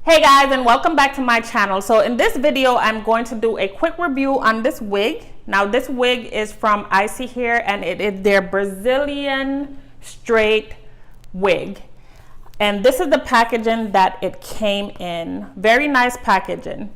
Hey guys, and welcome back to my channel. So in this video, I'm going to do a quick review on this wig. Now this wig is from ISee here, and it is their Brazilian straight wig. And this is the packaging that it came in. Very nice packaging.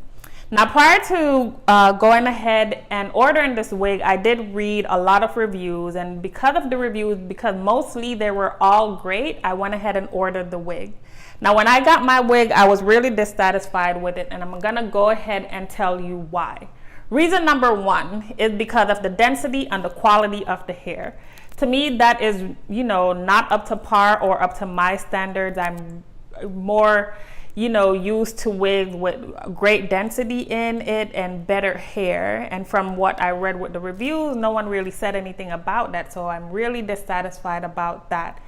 Now prior to going ahead and ordering this wig, I did read a lot of reviews, and because of the reviews, because mostly they were all great, I went ahead and ordered the wig. Now when I got my wig, I was really dissatisfied with it, and I'm gonna go ahead and tell you why. Reason number one is because of the density and the quality of the hair. To me, that is, not up to par or up to my standards. I'm more, used to wigs with great density in it and better hair. And from what I read with the reviews, no one really said anything about that. So I'm really dissatisfied about that.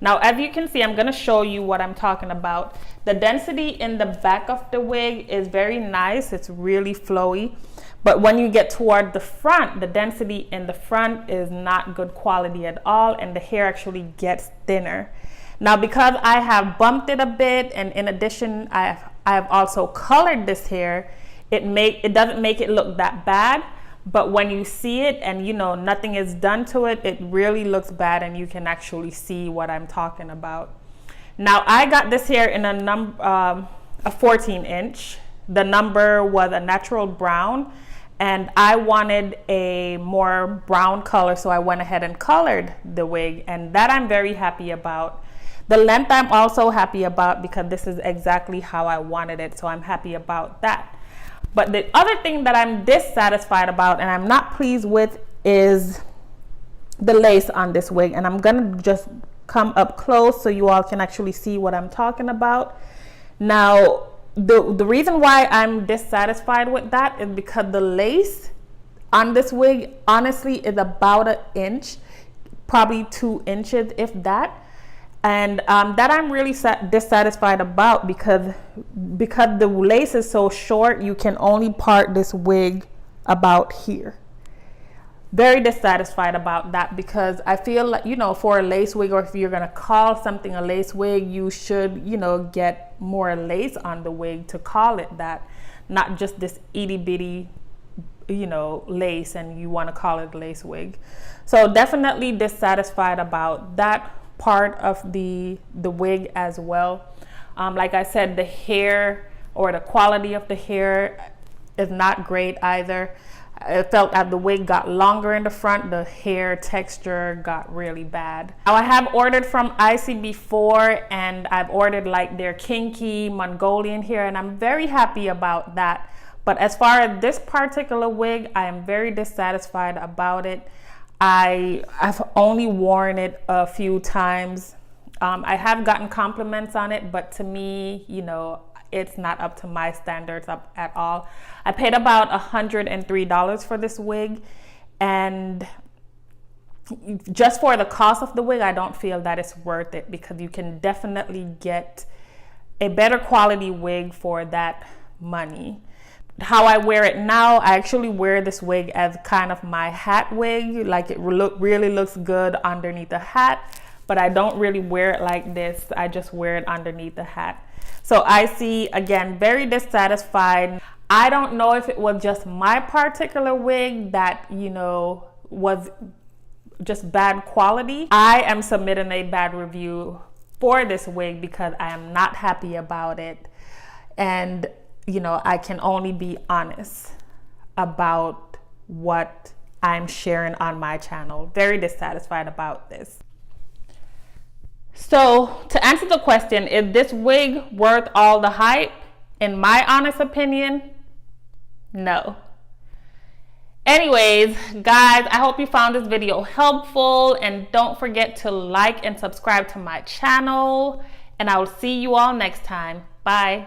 Now, as you can see, I'm going to show you what I'm talking about. The density in the back of the wig is very nice. It's really flowy. But when you get toward the front, the density in the front is not good quality at all, and the hair actually gets thinner. Now, because I have bumped it a bit, and in addition, I have also colored this hair, it doesn't make it look that bad. But when you see it and nothing is done to it, it really looks bad, and you can actually see what I'm talking about. Now I got this hair in a 14 inch. The number was a natural brown, and I wanted a more brown color, so I went ahead and colored the wig, and that I'm very happy about. The length I'm also happy about because this is exactly how I wanted it, so I'm happy about that. But the other thing that I'm dissatisfied about and I'm not pleased with is the lace on this wig. And I'm going to just come up close so you all can actually see what I'm talking about. Now, the reason why I'm dissatisfied with that is because the lace on this wig, honestly, is about an inch, probably 2 inches, if that. And that I'm really dissatisfied about because the lace is so short, you can only part this wig about here. Very dissatisfied about that because I feel like, for a lace wig, or if you're going to call something a lace wig, you should, get more lace on the wig to call it that, not just this itty bitty, lace, and you want to call it a lace wig. So definitely dissatisfied about that part of the wig as well. Like I said, the hair or the quality of the hair is not great either. I felt that the wig got longer in the front, the hair texture got really bad. Now I have ordered from ISee before, and I've ordered like their kinky Mongolian hair, and I'm very happy about that. But as far as this particular wig, I am very dissatisfied about it. I've only worn it a few times. I have gotten compliments on it, but to me, it's not up to my standards at all. I paid about $103 for this wig, and just for the cost of the wig, I don't feel that it's worth it because you can definitely get a better quality wig for that money. How I wear it now, I actually wear this wig as kind of my hat wig. Like, it really looks good underneath the hat, but I don't really wear it like this. I just wear it underneath the hat. So ISee, again, very dissatisfied. I don't know if it was just my particular wig that, was just bad quality. I am submitting a bad review for this wig because I am not happy about it. And I can only be honest about what I'm sharing on my channel. Very dissatisfied about this. So to answer the question, is this wig worth all the hype? In my honest opinion, no. Anyways, guys, I hope you found this video helpful, and don't forget to like and subscribe to my channel, and I will see you all next time. Bye.